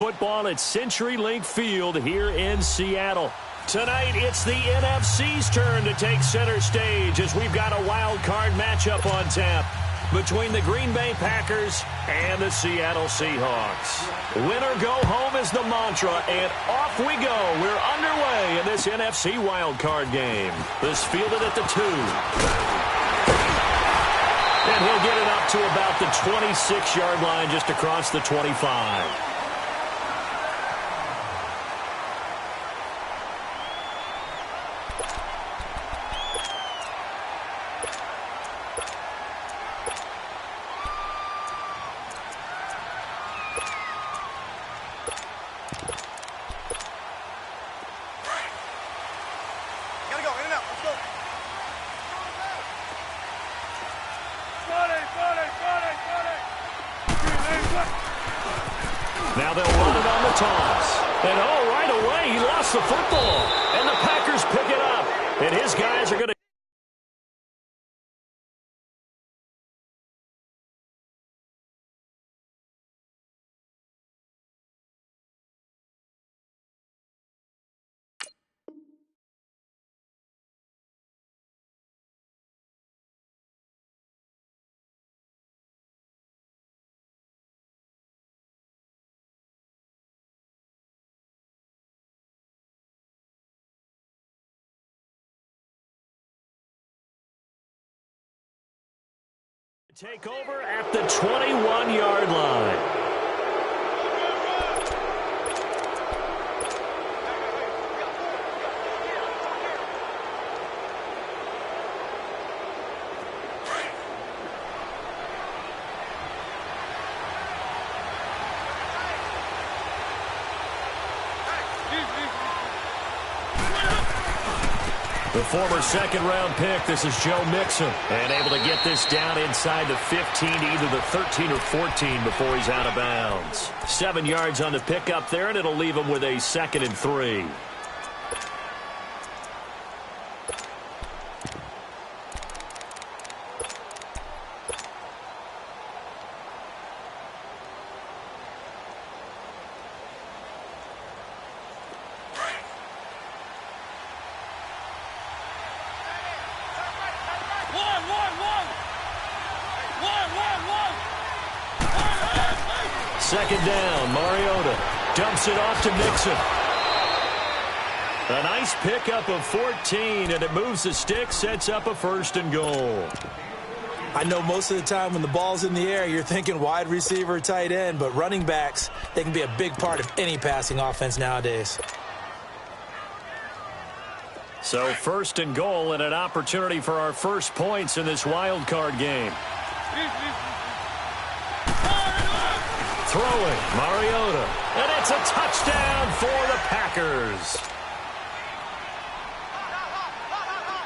football at CenturyLink Field here in Seattle. Tonight, it's the NFC's turn to take center stage as we've got a wild card matchup on tap between the Green Bay Packers and the Seattle Seahawks. Win or go home is the mantra, and off we go. We're underway in this NFC wild card game. This fielded at the 2. And he'll get it up to about the 26-yard line, just across the 25. Now they'll run it on the toss. And, oh, right away, he lost the football. And the Packers pick it up. And his guys are going to... take over at the 21-yard line. The former second-round pick, this is Joe Mixon, and able to get this down inside the 15 to either the 13 or 14 before he's out of bounds. 7 yards on the pickup there, and it'll leave him with a 2nd and 3. Second down, Mariota dumps it off to Mixon. A nice pickup of 14, and it moves the stick, sets up a 1st and goal. I know most of the time when the ball's in the air, you're thinking wide receiver, tight end, but running backs, they can be a big part of any passing offense nowadays. So 1st and goal and an opportunity for our first points in this wild card game. Throwing, Mariota, and it's a touchdown for the Packers.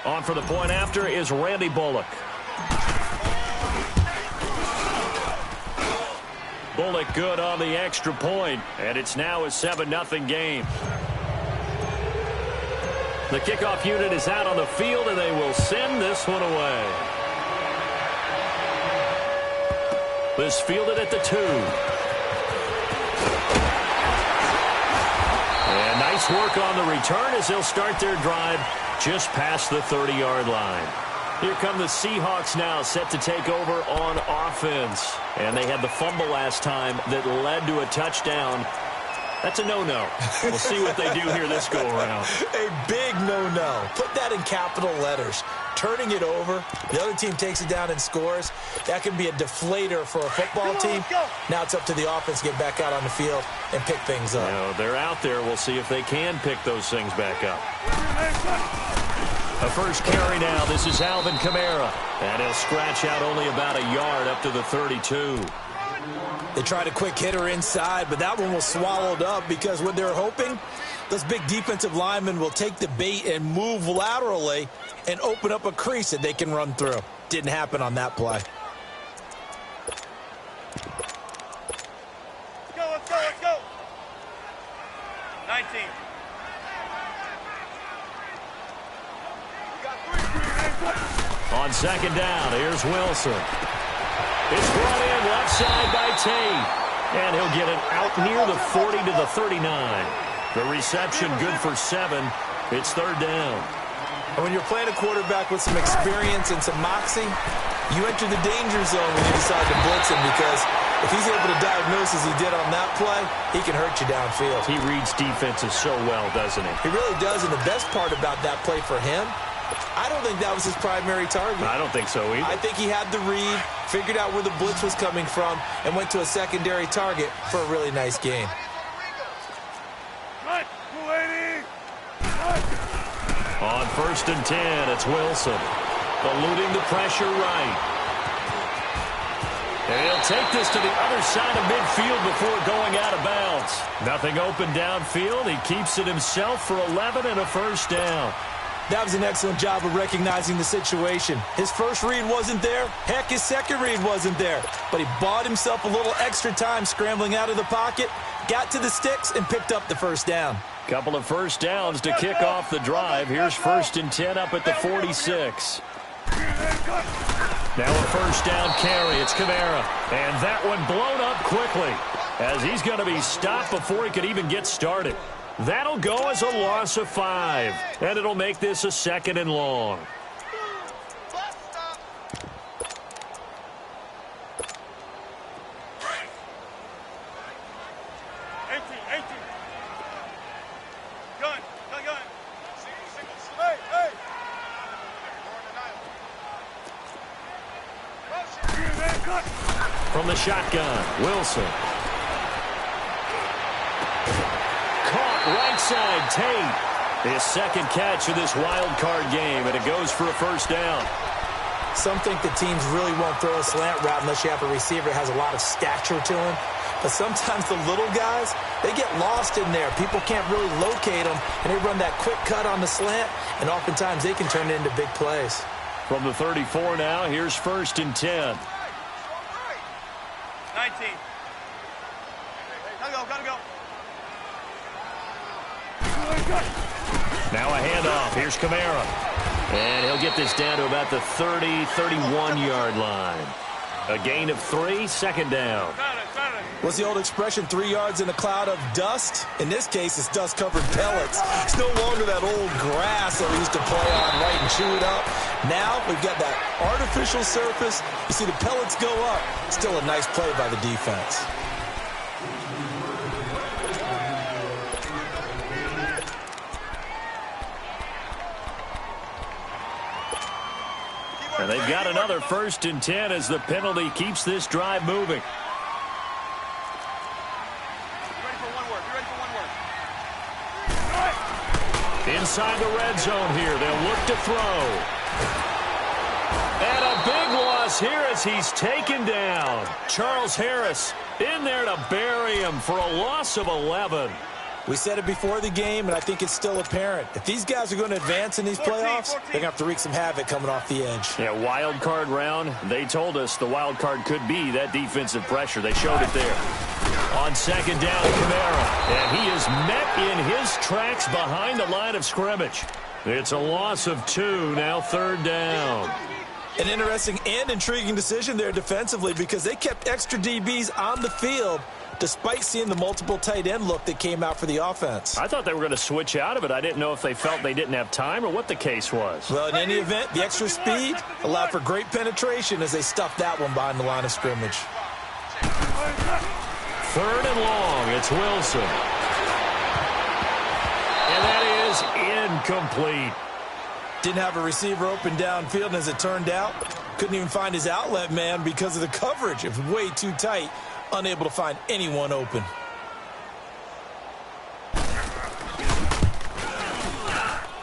On for the point after is Randy Bullock. Bullock good on the extra point, and it's now a 7-0 game. The kickoff unit is out on the field, and they will send this one away. This fielded at the 2. And nice work on the return as they'll start their drive just past the 30-yard line. Here come the Seahawks now, set to take over on offense. And they had the fumble last time that led to a touchdown. That's a no-no. We'll see what they do here this go-around. A big no-no. Put that in capital letters. Turning it over, the other team takes it down and scores. That can be a deflator for a football team. Now it's up to the offense to get back out on the field and pick things up. No, they're out there. We'll see if they can pick those things back up. A first carry now. This is Alvin Kamara. And he'll scratch out only about a yard up to the 32. They tried a quick hitter inside, but that one was swallowed up because what they're hoping, those big defensive linemen will take the bait and move laterally and open up a crease that they can run through. Didn't happen on that play. Let's go. 19. On second down, here's Wilson. It's brought in left side by Tate. And he'll get it out near the 40 to the 39. The reception good for 7. It's third down. And when you're playing a quarterback with some experience and some moxie, you enter the danger zone when you decide to blitz him, because if he's able to diagnose as he did on that play, he can hurt you downfield. He reads defenses so well, doesn't he? He really does, and the best part about that play for him, I don't think that was his primary target. I don't think so either. I think he had the read, figured out where the blitz was coming from, and went to a secondary target for a really nice gain. On 1st and 10, it's Wilson. Eluding the pressure right. And he'll take this to the other side of midfield before going out of bounds. Nothing open downfield. He keeps it himself for 11 and a first down. That was an excellent job of recognizing the situation. His first read wasn't there. Heck, his second read wasn't there. But he bought himself a little extra time scrambling out of the pocket, got to the sticks, and picked up the first down. Couple of first downs to kick off the drive. Here's 1st and 10 up at the 46. Now a first down carry. It's Kamara. And that one blown up quickly, as he's going to be stopped before he could even get started. That'll go as a loss of 5. And it'll make this a 2nd and long. From the shotgun, Wilson. Caught right side, Tate. His second catch of this wild card game, and it goes for a first down. Some think the teams really won't throw a slant route unless you have a receiver that has a lot of stature to him. But sometimes the little guys, they get lost in there. People can't really locate them, and they run that quick cut on the slant, and oftentimes they can turn it into big plays. From the 34 now, here's 1st and 10. 19. Gotta go. Now a handoff. Here's Kamara. And he'll get this down to about the 30, 31-yard line. A gain of 3, 2nd down. What's the old expression, 3 yards in a cloud of dust? In this case, it's dust-covered pellets. It's no longer that old grass that we used to play on, right, and chew it up. Now we've got that artificial surface. You see the pellets go up. Still a nice play by the defense. And they've got another 1st and 10 as the penalty keeps this drive moving. Inside the red zone here, they'll look to throw. And a big loss here as he's taken down. Charles Harris in there to bury him for a loss of 11. We said it before the game, and I think it's still apparent. If these guys are going to advance in these playoffs, they're going to have to wreak some havoc coming off the edge. Yeah, wild card round. They told us the wild card could be that defensive pressure. They showed it there. On 2nd down, Kamara. And he is met in his tracks behind the line of scrimmage. It's a loss of 2, now 3rd down. An interesting and intriguing decision there defensively, because they kept extra DBs on the field despite seeing the multiple tight end look that came out for the offense. I thought they were going to switch out of it. I didn't know if they felt they didn't have time or what the case was. Well, in any event, the extra speed allowed for great penetration as they stuffed that one behind the line of scrimmage. 3rd and long, it's Wilson. And that is incomplete. Didn't have a receiver open downfield, and as it turned out, couldn't even find his outlet man because of the coverage. It was way too tight, unable to find anyone open.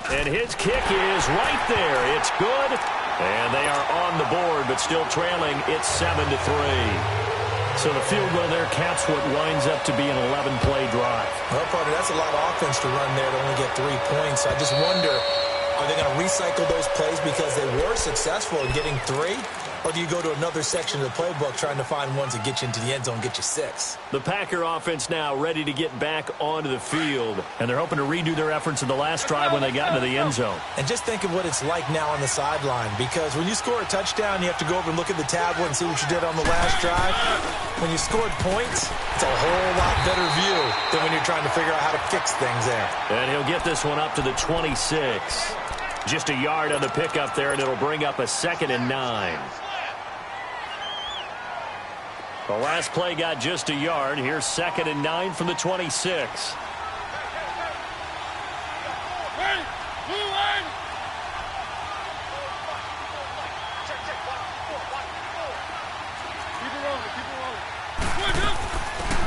And his kick is right there. It's good. And they are on the board, but still trailing. It's 7-3. So the field goal there caps what winds up to be an 11-play drive. Well, partner, that's a lot of offense to run there to only get 3 points. I just wonder, are they going to recycle those plays because they were successful in getting 3? Or do you go to another section of the playbook trying to find ones that get you into the end zone and get you 6? The Packer offense now ready to get back onto the field. And they're hoping to redo their efforts in the last drive when they got into the end zone. And just think of what it's like now on the sideline. Because when you score a touchdown, you have to go over and look at the tablet and see what you did on the last drive. when you scored points, it's a whole lot better view than when you're trying to figure out how to fix things there. And he'll get this one up to the 26. Just a yard on the pickup there, and it'll bring up a 2nd and 9. The last play got just a yard. Here's 2nd and 9 from the 26.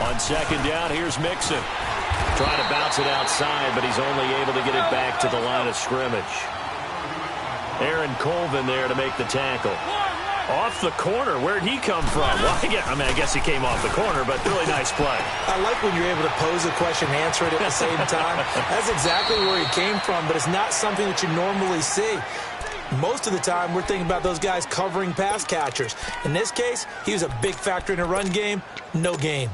On 2nd down, here's Mixon. Trying to bounce it outside, but he's only able to get it back to the line of scrimmage. Aaron Colvin there to make the tackle. Off the corner. Where'd he come from? Well, I guess he came off the corner, but really nice play. I like when you're able to pose a question and answer it at the same time. That's exactly where he came from, but it's not something that you normally see. Most of the time, we're thinking about those guys covering pass catchers. In this case, he was a big factor in the run game. No gain.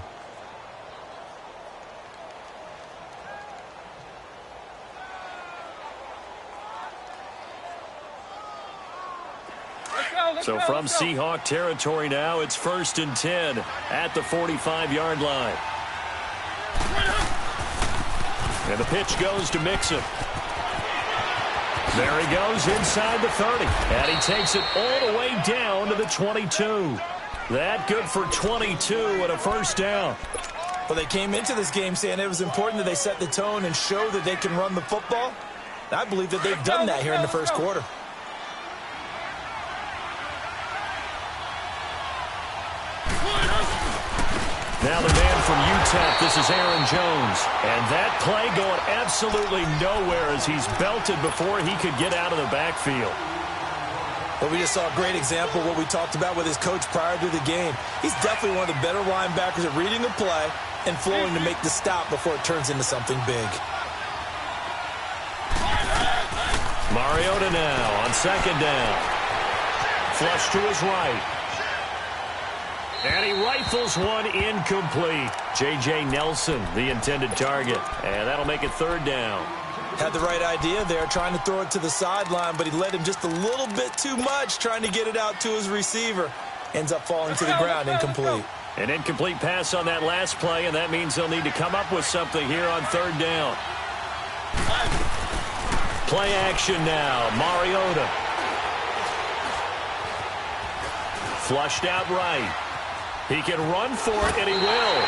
So from Seahawk territory now, it's 1st and 10 at the 45-yard line. And the pitch goes to Mixon. There he goes inside the 30. And he takes it all the way down to the 22. That good for 22 and a 1st down. Well, they came into this game saying it was important that they set the tone and show that they can run the football. I believe that they've done that here in the 1st quarter. Now the man from UTEP, this is Aaron Jones. And that play going absolutely nowhere as he's belted before he could get out of the backfield. Well, we just saw a great example of what we talked about with his coach prior to the game. He's definitely one of the better linebackers at reading the play and flowing to make the stop before it turns into something big. Mariota now on 2nd down. Flush to his right. And he rifles one incomplete. J.J. Nelson, the intended target. And that'll make it 3rd down. Had the right idea there, trying to throw it to the sideline, but he led him just a little bit too much, trying to get it out to his receiver. Ends up falling to the ground, incomplete. An incomplete pass on that last play, and that means they'll need to come up with something here on 3rd down. Play action now. Mariota. Flushed out right. He can run for it, and he will.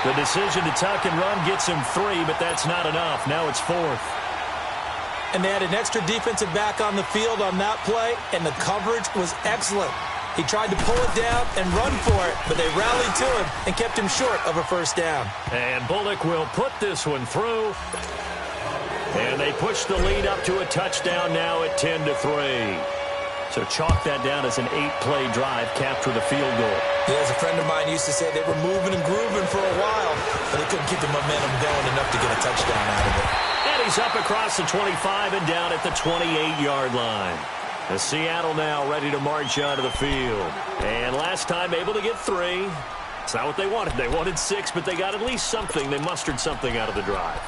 The decision to tuck and run gets him 3, but that's not enough. Now it's 4th. And they had an extra defensive back on the field on that play, and the coverage was excellent. He tried to pull it down and run for it, but they rallied to him and kept him short of a 1st down. And Bullock will put this one through. And they push the lead up to a touchdown now at 10-3. So chalk that down as an 8-play drive, capture the field goal. Yeah, as a friend of mine used to say, they were moving and grooving for a while, but they couldn't keep the momentum going enough to get a touchdown out of it. And he's up across the 25 and down at the 28-yard line. The Seattle now ready to march onto the field. And last time able to get 3. It's not what they wanted. They wanted 6, but they got at least something. They mustered something out of the drive.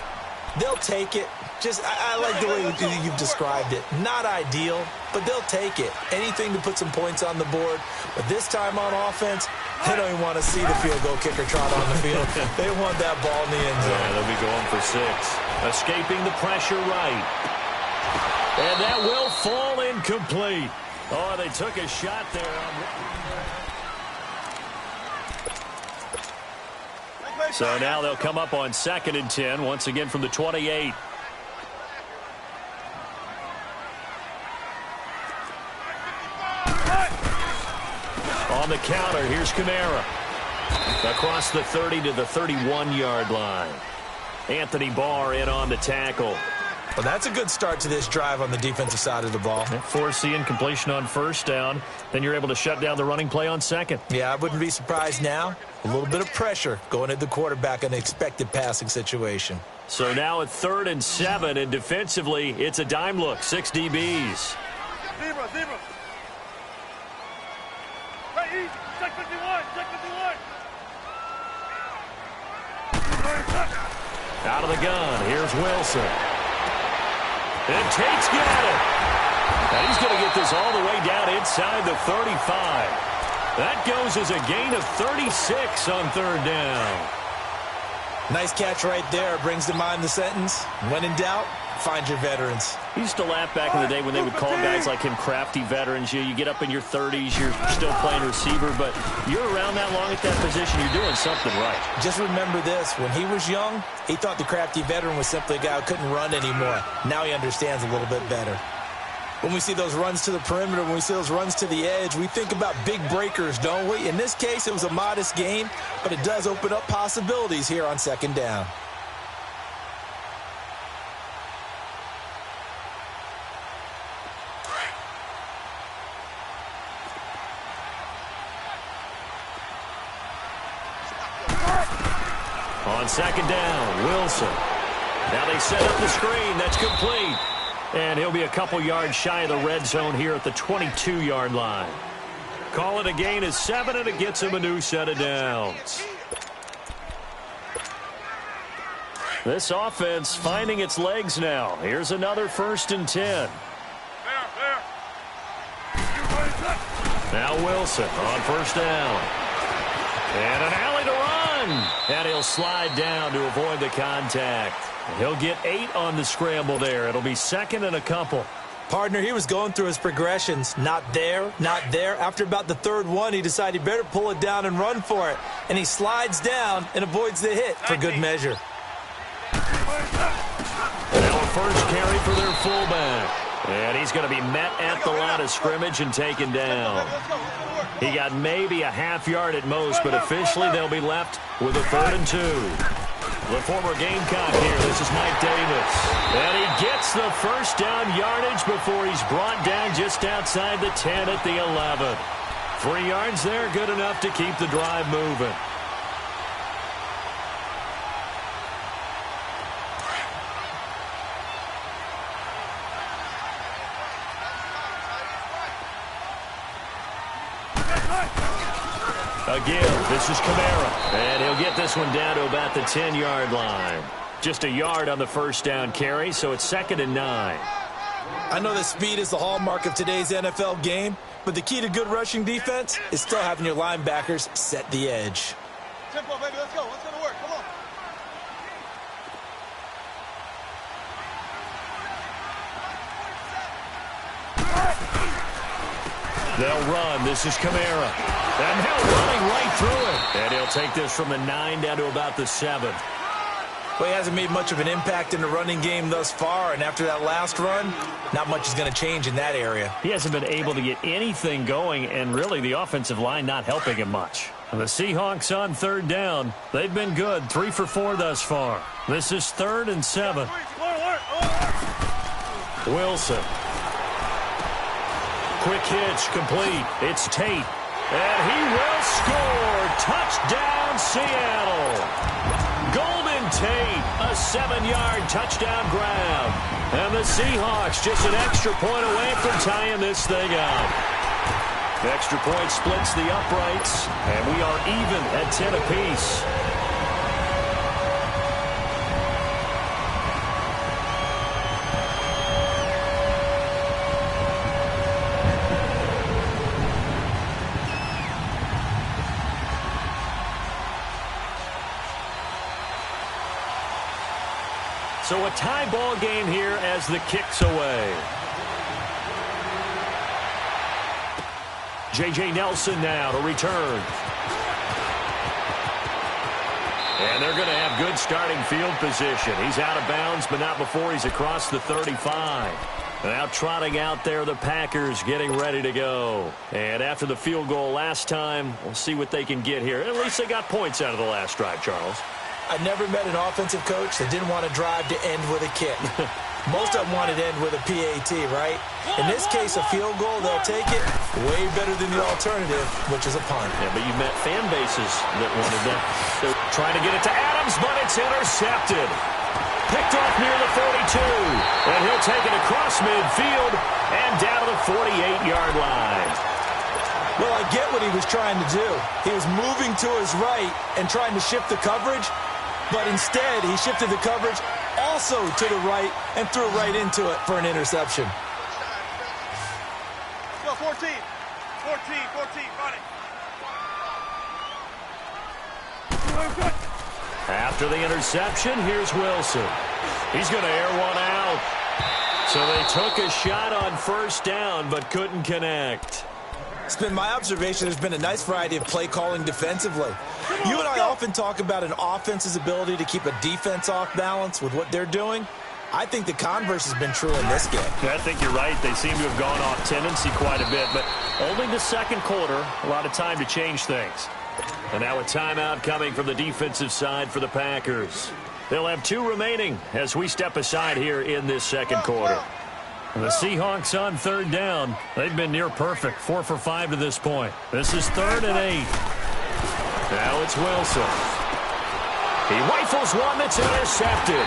They'll take it. I like the way you've described it. Not ideal, but they'll take it. Anything to put some points on the board. But this time on offense, they don't even want to see the field goal kicker trot on the field. They want that ball in the end zone. Yeah, they'll be going for 6. Escaping the pressure right. And that will fall incomplete. Oh, they took a shot there. So now they'll come up on 2nd and 10, once again from the 28. On the counter, here's Kamara. Across the 30 to the 31-yard line. Anthony Barr in on the tackle. Well, that's a good start to this drive on the defensive side of the ball. Force the incompletion on 1st down. Then you're able to shut down the running play on 2nd. Yeah, I wouldn't be surprised now. A little bit of pressure going at the quarterback in an expected passing situation. So now at 3rd and 7, and defensively, it's a dime look. 6 DBs. Zebra. Right, east. Check 51. Out of the gun, here's Wilson. And Tate's got it. And he's going to get this all the way down inside the 35. That goes as a gain of 36 on third down. Nice catch right there. Brings to mind the sentence, when in doubt, find your veterans. I used to laugh back in the day when they would call guys like him crafty veterans. You get up in your 30s, you're still playing receiver, but you're around that long at that position, you're doing something right. Just remember this. When he was young, he thought the crafty veteran was simply a guy who couldn't run anymore. Now he understands a little bit better. When we see those runs to the perimeter, when we see those runs to the edge, we think about big breakers, don't we? In this case, it was a modest gain, but it does open up possibilities here on second down. On second down, Wilson. Now they set up the screen. That's complete. And he'll be a couple yards shy of the red zone here at the 22-yard line. Call it a gain of 7, and it gets him a new set of downs. This offense finding its legs now. Here's another 1st and 10. Now Wilson on 1st down. And an alley to run. And he'll slide down to avoid the contact. He'll get 8 on the scramble there. It'll be 2nd and a couple. Partner, he was going through his progressions. Not there, not there. After about the 3rd one, he decided he better pull it down and run for it. And he slides down and avoids the hit for good measure. Now a first carry for their fullback. And he's going to be met at the line of scrimmage and taken down. He got maybe a half yard at most, but officially they'll be left with a 3rd and 2. The former Gamecock here, this is Mike Davis. And he gets the first down yardage before he's brought down just outside the 10 at the 11. 3 yards there, good enough to keep the drive moving. Again, this is Kamara, and he'll get this one down to about the 10-yard line. Just a yard on the first down carry, so it's 2nd and 9. I know that speed is the hallmark of today's NFL game, but the key to good rushing defense is still having your linebackers set the edge. Tempo, baby, let's go. Let's go to work. Come on. They'll run. This is Kamara. And now running right through it. And he'll take this from the 9 down to about the 7. Well, he hasn't made much of an impact in the running game thus far, and after that last run, not much is going to change in that area. He hasn't been able to get anything going, and really the offensive line not helping him much. And the Seahawks on 3rd down. They've been good, 3 for 4 thus far. This is 3rd and 7. Wilson. Quick hitch, complete. It's Tate. And he will score. Touchdown, Seattle. Golden Tate, a 7-yard touchdown grab. And the Seahawks just an extra point away from tying this thing up. The extra point splits the uprights, and we are even at 10 apiece. So a tie ball game here as the kick's away. J.J. Nelson now to return. And they're going to have good starting field position. He's out of bounds, but not before he's across the 35. Now trotting out there, the Packers getting ready to go. And after the field goal last time, we'll see what they can get here. At least they got points out of the last drive, Charles. I never met an offensive coach that didn't want to drive to end with a kick. Most of them wanted to end with a PAT, right? In this case, a field goal, they'll take it way better than the alternative, which is a punt. Yeah, but you met fan bases that wanted that. They're trying to get it to Adams, but it's intercepted. Picked off near the 42. And he'll take it across midfield and down to the 48-yard line. Well, I get what he was trying to do. He was moving to his right and trying to shift the coverage, but instead he shifted the coverage also to the right and threw right into it for an interception. Let's go, 14. 14, run it. After the interception, here's Wilson. He's going to air one out. So they took a shot on first down, but couldn't connect. It's been my observation there's been a nice variety of play calling defensively. You and I often talk about an offense's ability to keep a defense off balance with what they're doing. I think the converse has been true in this game. I think you're right. They seem to have gone off tendency quite a bit, but only the second quarter, a lot of time to change things. And now a timeout coming from the defensive side for the Packers. They'll have 2 remaining as we step aside here in this second quarter. The Seahawks on third down. They've been near perfect, 4 for 5 to this point. This is 3rd and 8. Now it's Wilson. He rifles one that's intercepted.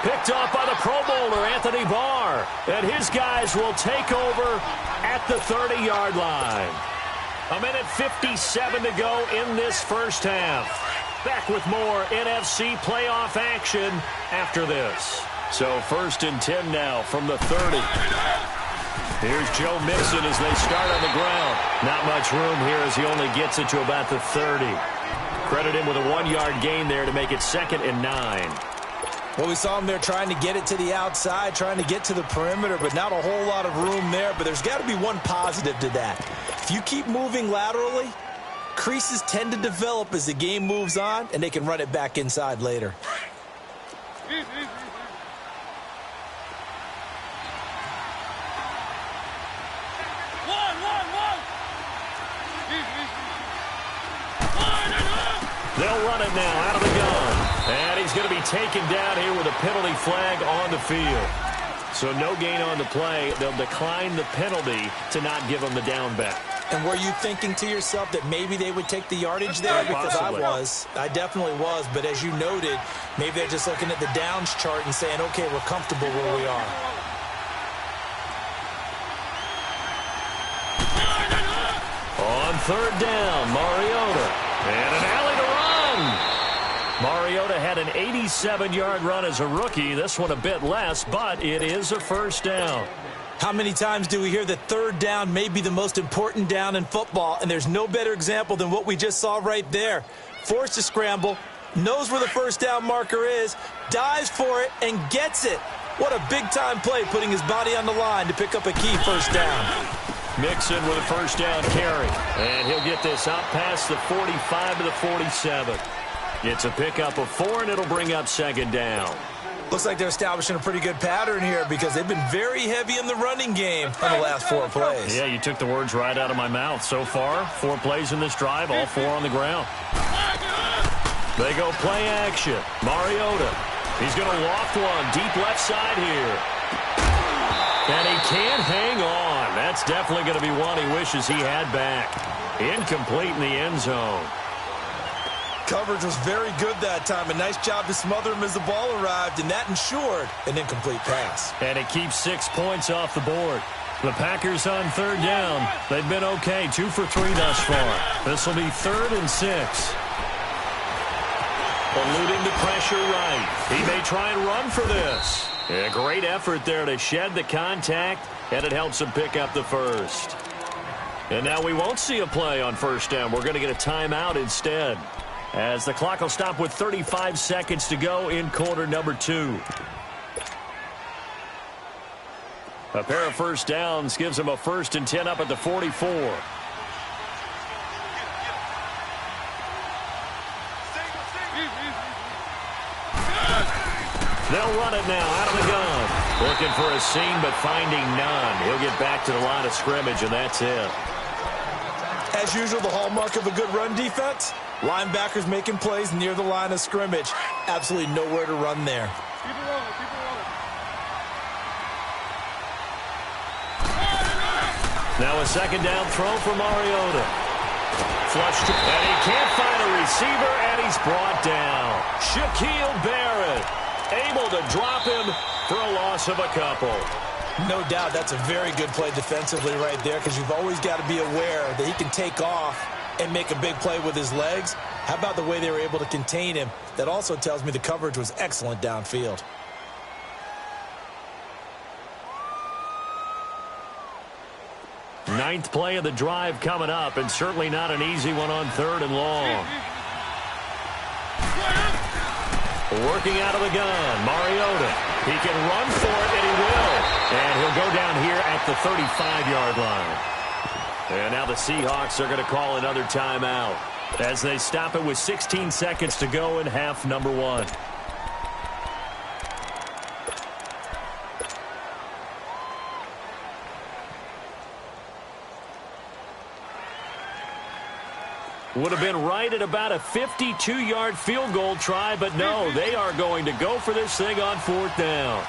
Picked off by the Pro Bowler, Anthony Barr. And his guys will take over at the 30-yard line. 1:57 to go in this first half. Back with more NFC playoff action after this. So 1st and 10 now from the 30. Here's Joe Mixon as they start on the ground. Not much room here as he only gets it to about the 30. Credit him with a 1-yard gain there to make it 2nd and 9. Well, we saw him there trying to get it to the outside, trying to get to the perimeter, but not a whole lot of room there. But there's got to be one positive to that. If you keep moving laterally, creases tend to develop as the game moves on, and they can run it back inside later. They'll run it now out of the gun. And he's going to be taken down here with a penalty flag on the field. So no gain on the play. They'll decline the penalty to not give him the down back. And were you thinking to yourself that maybe they would take the yardage there? Because Possibly. I definitely was. But as you noted, maybe they're just looking at the downs chart and saying, okay, we're comfortable where we are. On third down, Mariota. And an alley to run. Mariota had an 87-yard run as a rookie. This one a bit less, but it is a first down. How many times do we hear that third down may be the most important down in football? And there's no better example than what we just saw right there. Forced to scramble, knows where the first down marker is, dives for it, and gets it. What a big-time play, putting his body on the line to pick up a key first down. Mixon with a first down carry. And he'll get this out past the 45 to the 47. It's a pickup of 4, and it'll bring up 2nd down. Looks like they're establishing a pretty good pattern here because they've been very heavy in the running game on the last 4 plays. Yeah, you took the words right out of my mouth. So far, 4 plays in this drive, all 4 on the ground. They go play action. Mariota. He's going to loft one deep left side here. And he can't hang on. That's definitely going to be one he wishes he had back. Incomplete in the end zone. Coverage was very good that time. A nice job to smother him as the ball arrived, and that ensured an incomplete pass. And it keeps 6 points off the board. The Packers on third down. They've been okay, 2 for 3 thus far. This will be 3rd and 6. Eluding the pressure right. He may try and run for this. A great effort there to shed the contact, and it helps him pick up the first. And now we won't see a play on first down. We're going to get a timeout instead, as the clock will stop with 35 seconds to go in quarter number 2. A pair of first downs gives them a 1st and 10 up at the 44. They'll run it now out of the gun. Looking for a seam, but finding none. He'll get back to the line of scrimmage, and that's it. As usual, the hallmark of a good run defense, linebackers making plays near the line of scrimmage. Absolutely nowhere to run there. Keep it rolling, keep it rolling. Now a 2nd down throw for Mariota. Flushed, and he can't find a receiver, and he's brought down. Shaquille Barrett able to drop him for a loss of a couple. No doubt that's a very good play defensively right there, because you've always got to be aware that he can take off and make a big play with his legs. How about the way they were able to contain him? That also tells me the coverage was excellent downfield. Ninth play of the drive coming up, and certainly not an easy one on 3rd and long. Working out of the gun, Mariota. He can run for it, and he will. And he'll go down here at the 35-yard line. And now the Seahawks are going to call another timeout as they stop it with 16 seconds to go in half number 1. Would have been right at about a 52-yard field goal try, but no, they are going to go for this thing on 4th down.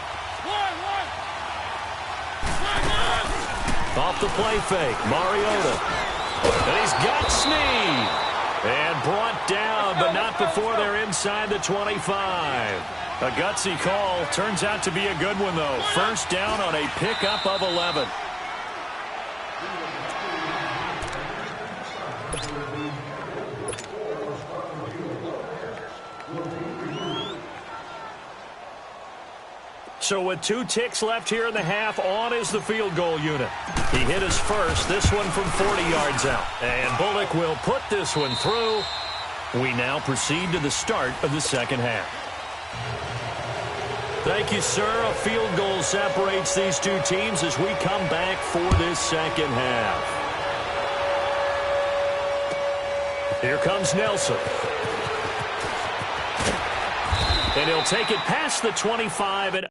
Off the play fake, Mariota. And he's got Snead. And brought down, but not before they're inside the 25. A gutsy call. Turns out to be a good one, though. First down on a pickup of 11. So with 2 ticks left here in the half, on is the field goal unit. He hit his first, this one from 40 yards out. And Bullock will put this one through. We now proceed to the start of the second half. Thank you, sir. A field goal separates these two teams as we come back for this second half. Here comes Nelson. And he'll take it past the 25 and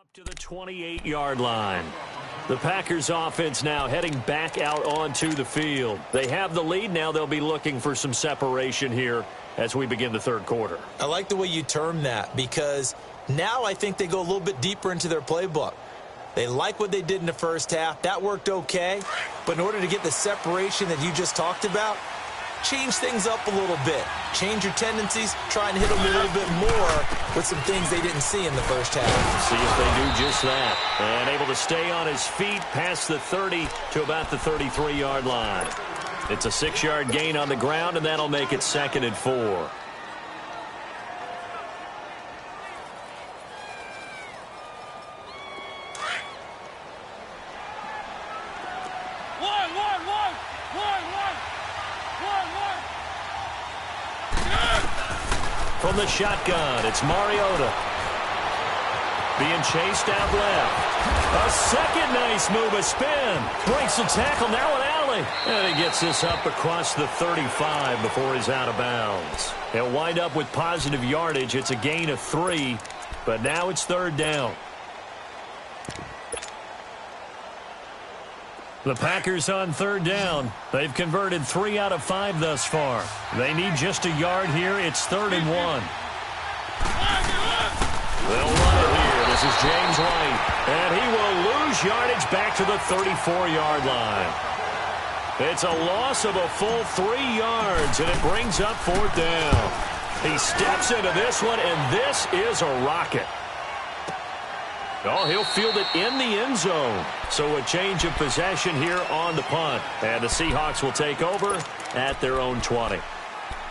up to the 28-yard line. The Packers offense now heading back out onto the field. They have the lead. Now they'll be looking for some separation here as we begin the third quarter. I like the way you term that because now I think they go a little bit deeper into their playbook. They like what they did in the first half. That worked okay. But in order to get the separation that you just talked about, change things up a little bit. Change your tendencies. Try and hit them a little bit more with some things they didn't see in the first half. See if they do just that. And able to stay on his feet past the 30 to about the 33-yard line. It's a 6-yard gain on the ground, and that'll make it 2nd and 4. From the shotgun, it's Mariota. Being chased out left. A second nice move, a spin. Breaks the tackle, now an alley. And he gets this up across the 35 before he's out of bounds. He'll wind up with positive yardage. It's a gain of 3, but now it's 3rd down. The Packers on 3rd down. They've converted 3 out of 5 thus far. They need just a yard here. It's 3rd and 1. They'll run it here. This is James White. And he will lose yardage back to the 34-yard line. It's a loss of a full 3 yards, and it brings up 4th down. He steps into this one, and this is a rocket. Oh, he'll field it in the end zone. So a change of possession here on the punt. And the Seahawks will take over at their own 20.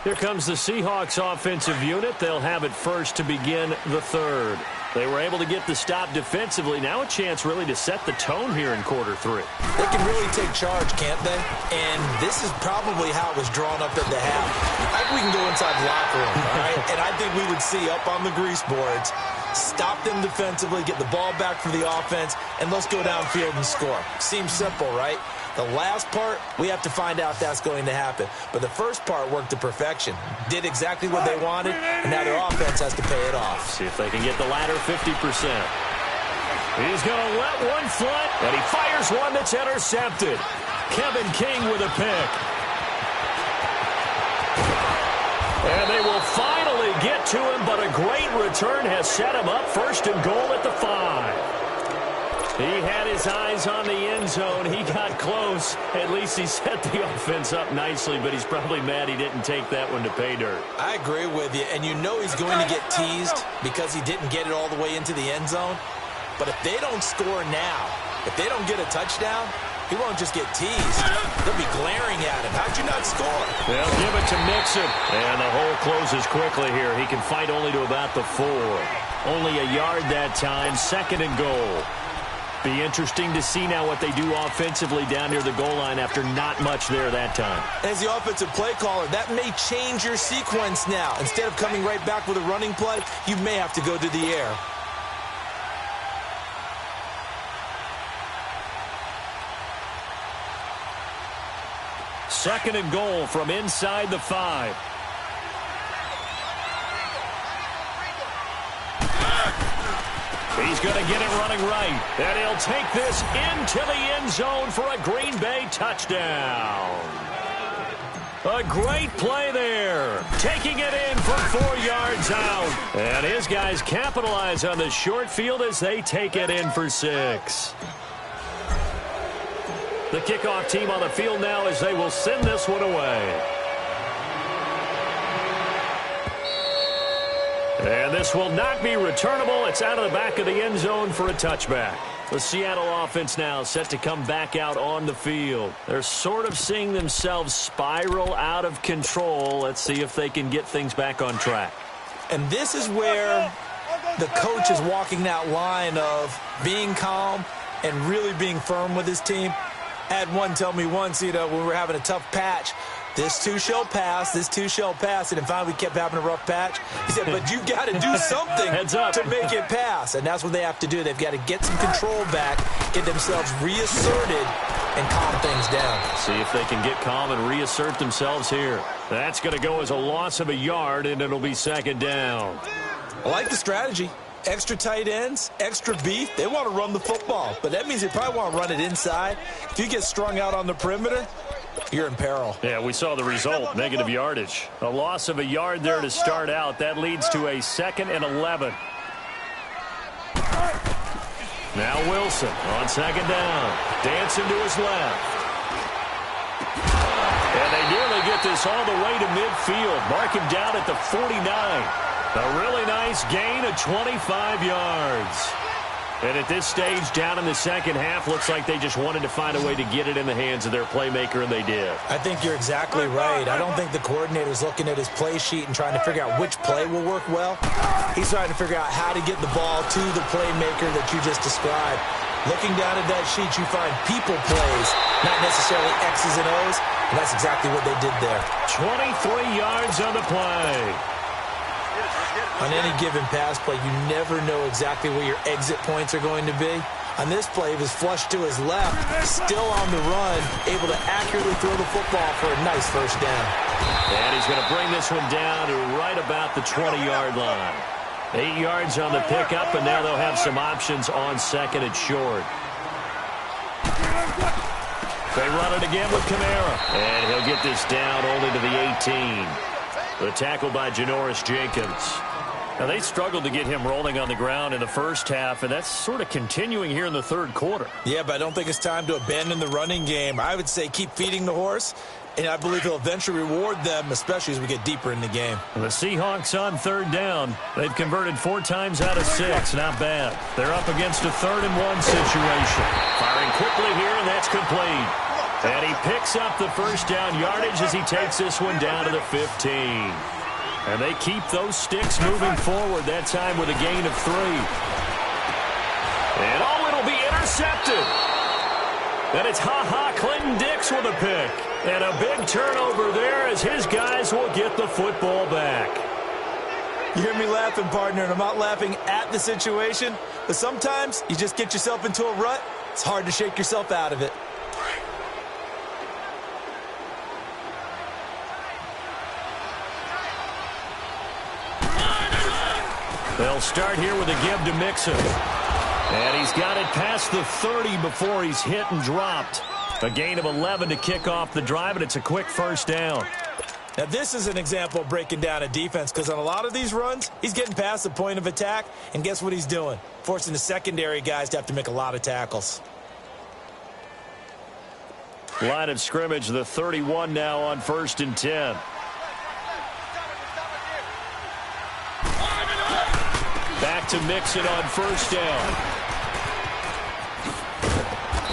Here comes the Seahawks offensive unit. They'll have it first to begin the third. They were able to get the stop defensively. Now a chance really to set the tone here in quarter 3. They can really take charge, can't they? And this is probably how it was drawn up at the half. I think we can go inside the locker room, all right? And I think we would see up on the grease boards, stop them defensively, get the ball back for the offense, and let's go downfield and score. Seems simple, right? The last part, we have to find out that's going to happen. But the first part worked to perfection. Did exactly what they wanted, and now their offense has to pay it off. See if they can get the latter 50%. He's going to let one fly, and he fires one that's intercepted. Kevin King with a pick. And they will finally get to him, but a great return has set him up 1st and goal at the 5. He had his eyes on the end zone. He got close. At least he set the offense up nicely, but he's probably mad he didn't take that one to pay dirt. I agree with you, and you know he's going to get teased because he didn't get it all the way into the end zone. But if they don't score now, if they don't get a touchdown, he won't just get teased. They'll be glaring at him. How'd you not score? They'll give it to Mixon. And the hole closes quickly here. He can fight only to about the 4. Only a yard that time, 2nd and goal. Be interesting to see now what they do offensively down near the goal line after not much there that time. As the offensive play caller, that may change your sequence now. Instead of coming right back with a running play, you may have to go to the air. Second and goal from inside the 5. He's going to get it running right. And he'll take this into the end zone for a Green Bay touchdown. A great play there. Taking it in for 4 yards out. And his guys capitalize on the short field as they take it in for 6. The kickoff team on the field now as they will send this one away. And this will not be returnable. It's out of the back of the end zone for a touchback. The Seattle offense now set to come back out on the field. They're sort of seeing themselves spiral out of control. Let's see if they can get things back on track. And this is where the coach is walking that line of being calm and really being firm with his team. I had one tell me once, when we were having a tough patch, this too shall pass, this too shall pass. And finally we kept having a rough patch. He said, but you've got to do something to make it pass. And that's what they have to do. They've got to get some control back, get themselves reasserted, and calm things down. See if they can get calm and reassert themselves here. That's going to go as a loss of a yard, and it'll be 2nd down. I like the strategy. Extra tight ends, extra beef. They want to run the football, but that means they probably want to run it inside. If you get strung out on the perimeter, you're in peril. Yeah, we saw the result, negative yardage. A loss of a yard there to start out. That leads to a 2nd and 11. Now Wilson on 2nd down. Dancing to his left. And they nearly get this all the way to midfield. Mark him down at the 49. A really nice gain of 25 yards. And at this stage, down in the second half, looks like they just wanted to find a way to get it in the hands of their playmaker, and they did. I think you're exactly right. I don't think the coordinator's looking at his play sheet and trying to figure out which play will work well. He's trying to figure out how to get the ball to the playmaker that you just described. Looking down at that sheet, you find people plays, not necessarily X's and O's, and that's exactly what they did there. 23 yards on the play. On any given pass play, you never know exactly where your exit points are going to be. On this play, he was flushed to his left, still on the run, able to accurately throw the football for a nice first down. And he's going to bring this one down to right about the 20-yard line. 8 yards on the pickup, and now they'll have some options on 2nd and short. They run it again with Kamara, and he'll get this down only to the 18. The tackle by Janoris Jenkins. Now, they struggled to get him rolling on the ground in the first half, and that's sort of continuing here in the third quarter. Yeah, but I don't think it's time to abandon the running game. I would say keep feeding the horse, and I believe he'll eventually reward them, especially as we get deeper in the game. And the Seahawks on 3rd down. They've converted 4 times out of 6. Not bad. They're up against a 3rd and 1 situation. Firing quickly here, and that's complete. And he picks up the first down yardage as he takes this one down to the 15. And they keep those sticks moving forward, that time with a gain of 3. And it'll be intercepted. And it's Clinton Dix with a pick. And a big turnover there as his guys will get the football back. You hear me laughing, partner, and I'm not laughing at the situation, but sometimes you just get yourself into a rut. It's hard to shake yourself out of it. They'll start here with a give to Mixon. And he's got it past the 30 before he's hit and dropped. A gain of 11 to kick off the drive, and it's a quick first down. Now, this is an example of breaking down a defense because on a lot of these runs, he's getting past the point of attack, and guess what he's doing? Forcing the secondary guys to have to make a lot of tackles. Line of scrimmage, the 31 now on 1st and 10. Back to Mixon on 1st down.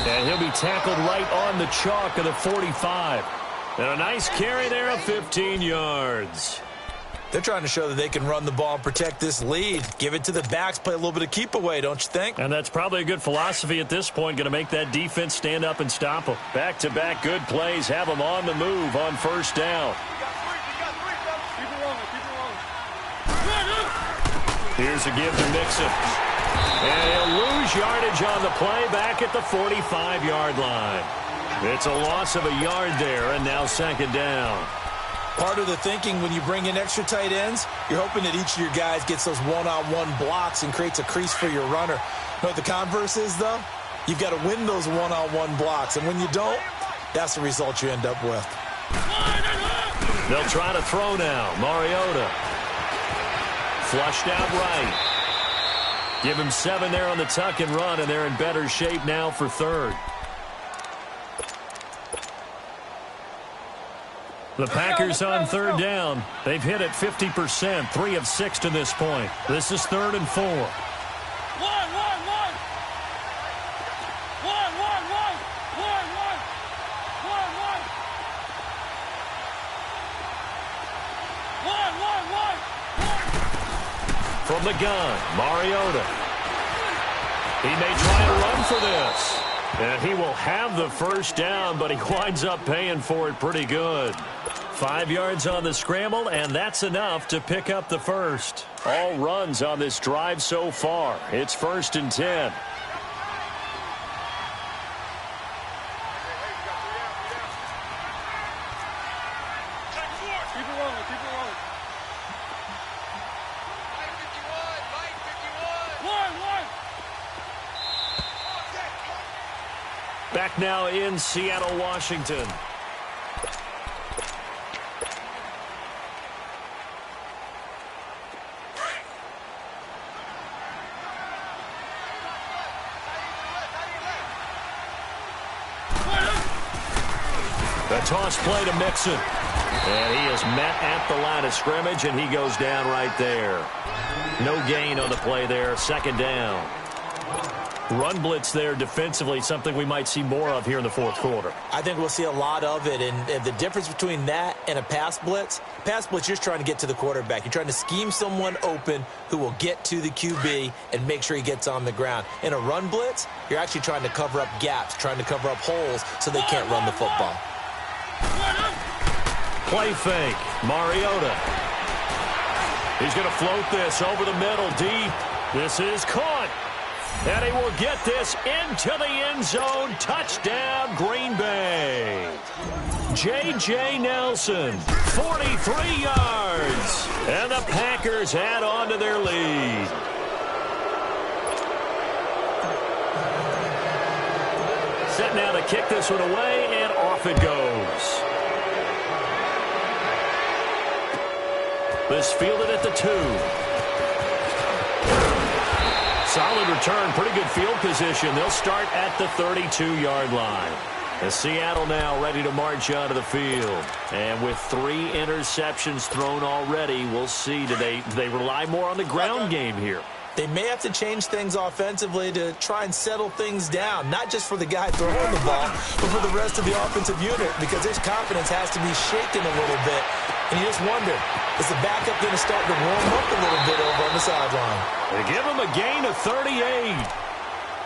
And he'll be tackled right on the chalk of the 45. And a nice carry there of 15 yards. They're trying to show that they can run the ball and protect this lead. Give it to the backs, play a little bit of keep away, don't you think? And that's probably a good philosophy at this point. Going to make that defense stand up and stop them. Back-to-back good plays. Have them on the move on 1st down. Here's a give to Mixon. And he'll lose yardage on the play back at the 45-yard line. It's a loss of a yard there, and now 2nd down. Part of the thinking when you bring in extra tight ends, you're hoping that each of your guys gets those one-on-one blocks and creates a crease for your runner. You know what the converse is, though? You've got to win those one-on-one blocks, and when you don't, that's the result you end up with. They'll try to throw now. Mariota. Flushed out right. Give him 7 there on the tuck and run, and they're in better shape now for 3rd. The Packers on 3rd down. They've hit it 50%, 3 of 6 to this point. This is 3rd and 4. From the gun, Mariota. He may try to run for this. And he will have the 1st down, but he winds up paying for it pretty good. 5 yards on the scramble, and that's enough to pick up the 1st. All runs on this drive so far. It's 1st and 10. Back now in Seattle, Washington. The toss play to Mixon. And he is met at the line of scrimmage, and he goes down right there. No gain on the play there. 2nd down. Run blitz there defensively, something we might see more of here in the 4th quarter. I think we'll see a lot of it, and the difference between that and a pass blitz, you're just trying to get to the quarterback. You're trying to scheme someone open who will get to the QB and make sure he gets on the ground. In a run blitz, you're actually trying to cover up gaps, trying to cover up holes so they can't run the football. Play fake, Mariota. He's going to float this over the middle, deep. This is caught. And he will get this into the end zone. Touchdown, Green Bay. J.J. Nelson, 43 yards. And the Packers add on to their lead. Set now to kick this one away, and off it goes. This fielded at the 2. Solid return, pretty good field position. They'll start at the 32-yard line. As Seattle now ready to march onto the field. And with 3 interceptions thrown already, we'll see. Do they rely more on the ground game here? They may have to change things offensively to try and settle things down, not just for the guy throwing the ball, but for the rest of the offensive unit, because his confidence has to be shaken a little bit. And you just wonder, is the backup going to start to warm up a little bit over on the sideline? They give him a gain of 38.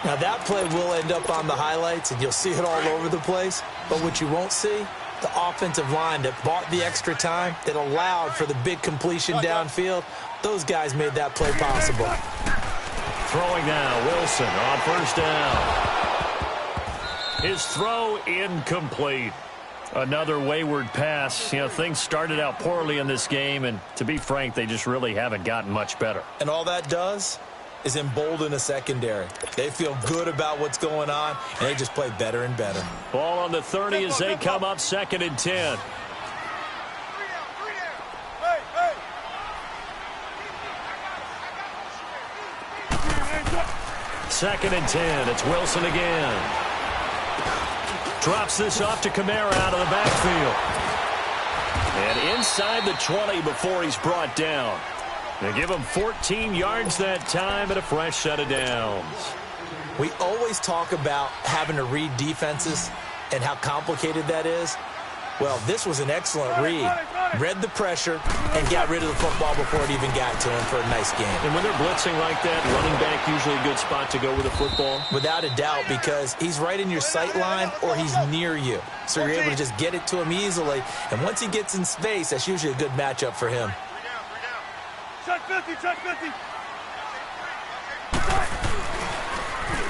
Now, that play will end up on the highlights, and you'll see it all over the place. But what you won't see, the offensive line that bought the extra time, that allowed for the big completion downfield, those guys made that play possible. Throwing now, Wilson on 1st down. His throw incomplete. Another wayward pass. You know, things started out poorly in this game, and to be frank, they just really haven't gotten much better. And all that does is embolden a secondary. They feel good about what's going on, and they just play better and better. Ball on the 30 as they come up 2nd and 10. 2nd and 10. It's Wilson again. Drops this off to Kamara out of the backfield. And inside the 20 before he's brought down. They give him 14 yards that time and a fresh set of downs. We always talk about having to read defenses and how complicated that is. Well, this was an excellent read. Read the pressure and got rid of the football before it even got to him for a nice game. And when they're blitzing like that, running back usually a good spot to go with the football? Without a doubt, because he's right in your sight line or he's near you. So you're able to just get it to him easily. And once he gets in space, that's usually a good matchup for him. Check 50, check 50.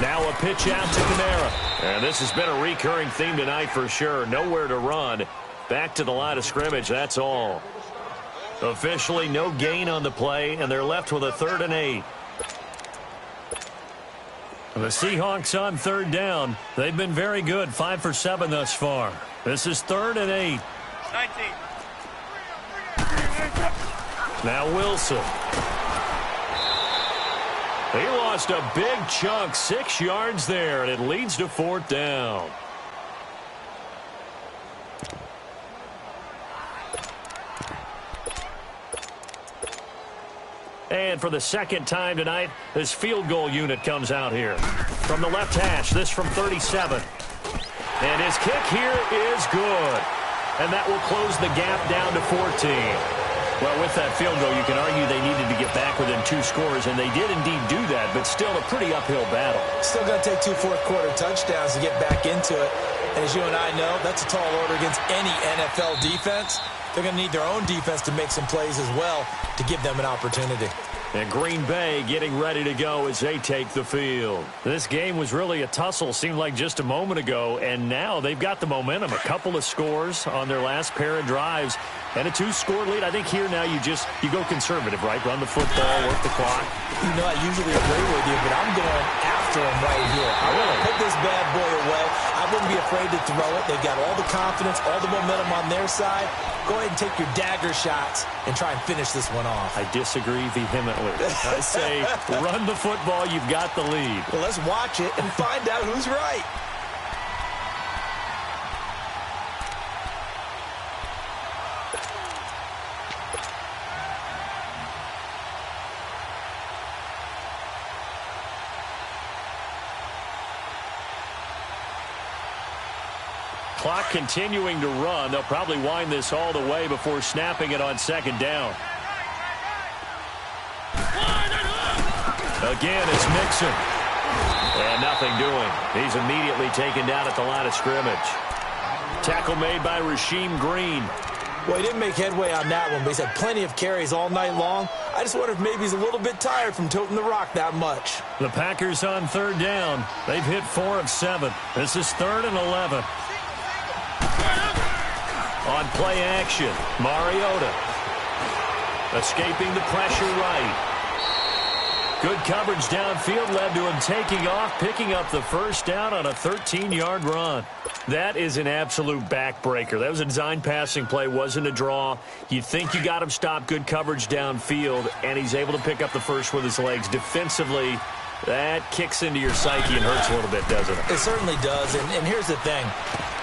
Now a pitch out to Kamara. And this has been a recurring theme tonight for sure. Nowhere to run. Back to the line of scrimmage, that's all. Officially no gain on the play, and they're left with a 3rd and 8. The Seahawks on 3rd down. They've been very good, 5 for 7 thus far. This is 3rd and 8. 19. Now Wilson. He lost a big chunk, 6 yards there, and it leads to 4th down. And for the 2nd time tonight, this field goal unit comes out here. From the left hash, this from 37. And his kick here is good. And that will close the gap down to 14. Well, with that field goal, you can argue they needed to get back within 2 scores, and they did indeed do that, but still a pretty uphill battle. Still going to take 2 fourth-quarter touchdowns to get back into it. And as you and I know, that's a tall order against any NFL defense. They're going to need their own defense to make some plays as well to give them an opportunity. And Green Bay getting ready to go as they take the field. This game was really a tussle, seemed like just a moment ago, and now they've got the momentum. A couple of scores on their last pair of drives and a 2-score lead. I think here now you go conservative, right? Run the football, work the clock. You know, I usually agree with you, but I'm going after him right here. I want to put this bad boy away. I wouldn't be afraid to throw it. They've got all the confidence, all the momentum on their side. Go ahead and take your dagger shots and try and finish this one off. I disagree vehemently. I say run the football. You've got the lead. Well, let's watch it and find out who's right. Clock continuing to run. They'll probably wind this all the way before snapping it on 2nd down. Again, it's Mixon. And nothing doing. He's immediately taken down at the line of scrimmage. Tackle made by Rasheem Green. Well, he didn't make headway on that one, but he's had plenty of carries all night long. I just wonder if maybe he's a little bit tired from toting the rock that much. The Packers on 3rd down. They've hit 4 of 7. This is 3rd and 11. On play action, Mariota. Escaping the pressure right. Good coverage downfield led to him taking off, picking up the 1st down on a 13-yard run. That is an absolute backbreaker. That was a design passing play, wasn't a draw. You think you got him stopped, good coverage downfield, and he's able to pick up the 1st with his legs. Defensively, that kicks into your psyche and hurts a little bit, doesn't it? It certainly does, and here's the thing.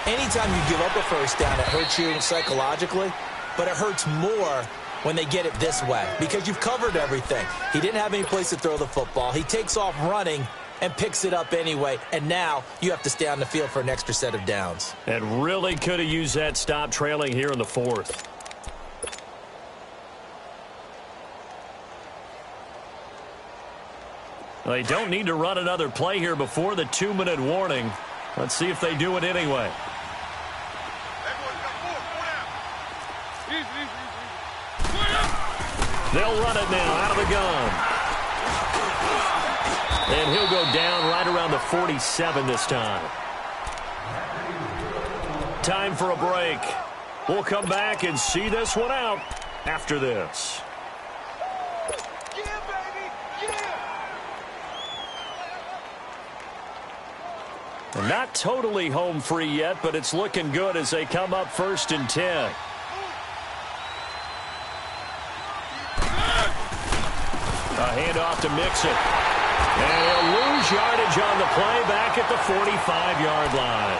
Anytime you give up a 1st down, it hurts you psychologically, but it hurts more when they get it this way because you've covered everything. He didn't have any place to throw the football. He takes off running and picks it up anyway, and now you have to stay on the field for an extra set of downs. And really could have used that stop trailing here in the 4th. They don't need to run another play here before the 2-minute warning. Let's see if they do it anyway. They'll run it now out of the gun. And he'll go down right around the 47 this time. Time for a break. We'll come back and see this one out after this. Not totally home free yet, but it's looking good as they come up 1st and 10. A handoff to Mixon. And he'll lose yardage on the play back at the 45-yard line.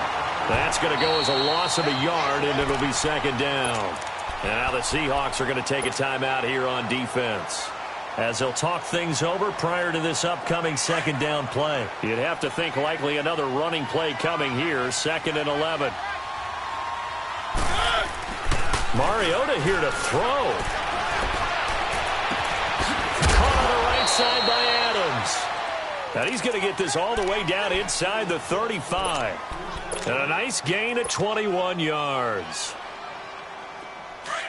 That's going to go as a loss of a yard, and it'll be second down. Now the Seahawks are going to take a timeout here on defense, as they'll talk things over prior to this upcoming second down play. You'd have to think likely another running play coming here, 2nd and 11. Mariota here to throw. Caught on the right side by Adams. And he's going to get this all the way down inside the 35. And a nice gain of 21 yards.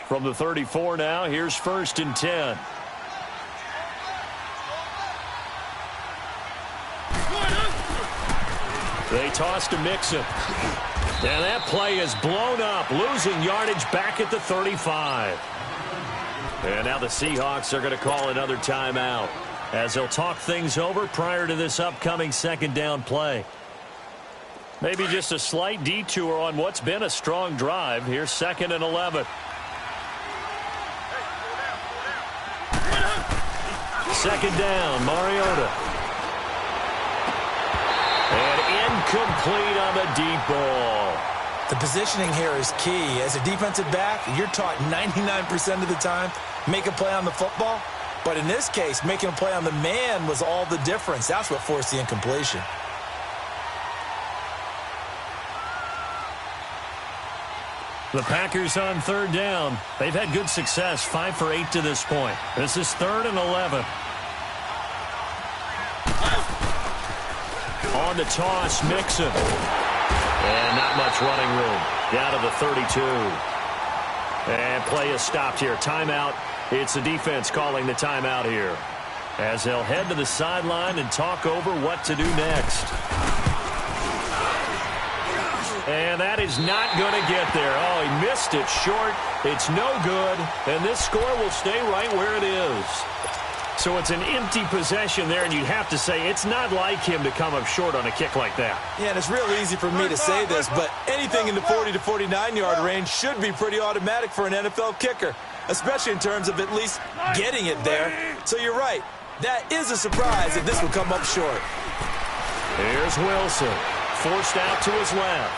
From the 34 now, here's 1st and 10. They toss to Mixon. And that play is blown up, losing yardage back at the 35. And now the Seahawks are going to call another timeout, as they'll talk things over prior to this upcoming second down play. Maybe just a slight detour on what's been a strong drive. Here's 2nd and 11. Second down, Mariota. And incomplete on the deep ball. The positioning here is key. As a defensive back, you're taught 99% of the time, make a play on the football. But in this case, making a play on the man was all the difference. That's what forced the incompletion. The Packers on 3rd down. They've had good success, 5 for 8 to this point. This is 3rd and 11. On the toss, Mixon. And not much running room. Down to the 32. And play is stopped here. Timeout. It's the defense calling the timeout here, as they'll head to the sideline and talk over what to do next. And that is not going to get there. Oh, he missed it short. It's no good. And this score will stay right where it is. So it's an empty possession there, and you'd have to say it's not like him to come up short on a kick like that. Yeah, and it's real easy for me to say this, but anything in the 40 to 49-yard range should be pretty automatic for an NFL kicker, especially in terms of at least getting it there. So you're right. That is a surprise if this would come up short. Here's Wilson, forced out to his left.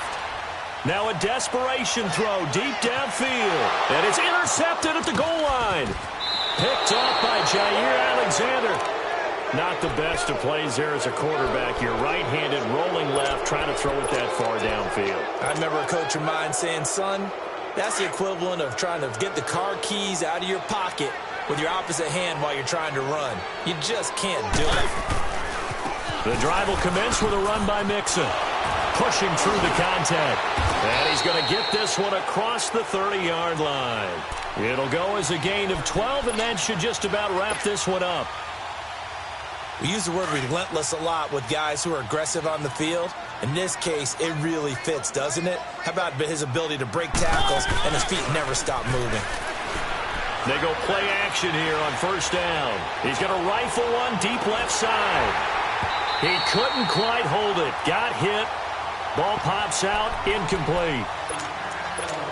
Now a desperation throw deep downfield, and it's intercepted at the goal line. Picked off by Jair Alexander. Not the best of plays there as a quarterback. You're right-handed, rolling left, trying to throw it that far downfield. I remember a coach of mine saying, son, that's the equivalent of trying to get the car keys out of your pocket with your opposite hand while you're trying to run. You just can't do it. The drive will commence with a run by Mixon. Pushing through the contact. And he's going to get this one across the 30-yard line. It'll go as a gain of 12, and that should just about wrap this one up. We use the word relentless a lot with guys who are aggressive on the field. In this case, it really fits, doesn't it? How about his ability to break tackles and his feet never stop moving? They go play action here on 1st down. He's going to rifle one deep left side. He couldn't quite hold it. Got hit. Ball pops out, incomplete.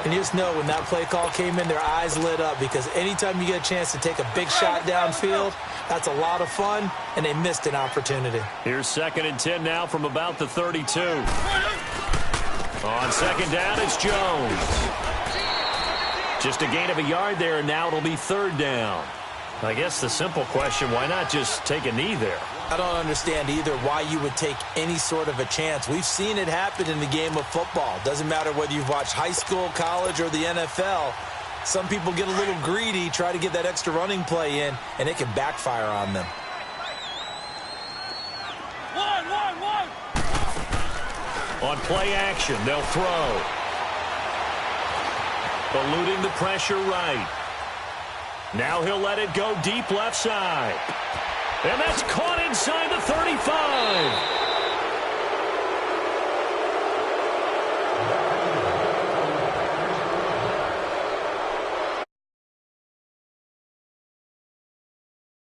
And you just know when that play call came in, their eyes lit up, because anytime you get a chance to take a big shot downfield, that's a lot of fun, and they missed an opportunity. Here's 2nd and 10 now from about the 32. On 2nd down, it's Jones. Just a gain of a yard there, and now it'll be 3rd down. I guess the simple question, why not just take a knee there? I don't understand either why you would take any sort of a chance. We've seen it happen in the game of football. Doesn't matter whether you've watched high school, college, or the NFL. Some people get a little greedy, try to get that extra running play in, and it can backfire on them. On play action, they'll throw. Eluding the pressure right. Now he'll let it go deep left side. And that's caught inside the 35.